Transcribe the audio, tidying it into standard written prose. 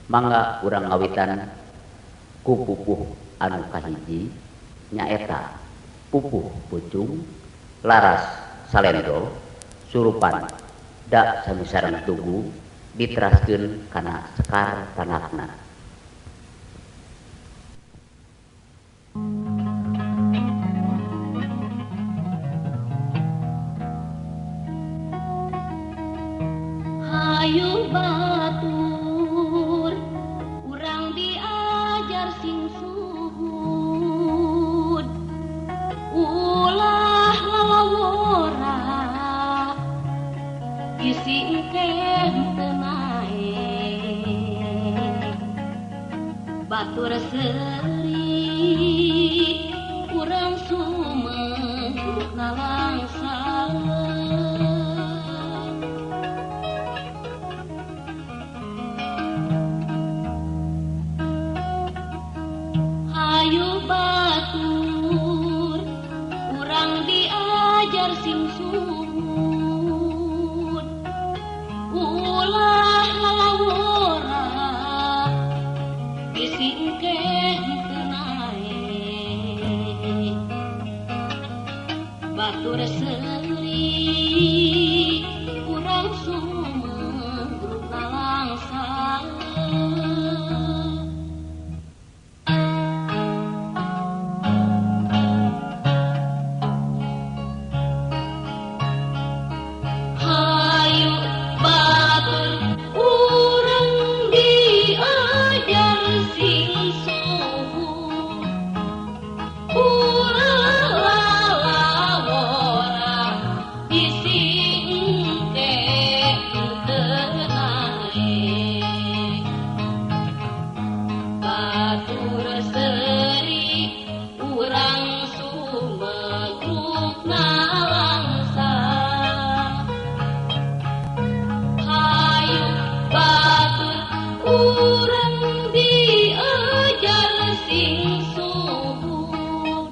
mangga urang ngawitan ku pupuh anu kahiji nyaeta pupuh pucung laras salendo surupan da sami sareng tugu diteraskeun kana sekar tanakna. Hayu batur urang diajar sing suhud ulah lalawora isi engke tenae batur seri urang sumeng nalangsang Hayu batur urang diajar sing suhud ulah lalawora bisi engke tenae batur seri urang sumeng nalangsang Urang diajar sing suhud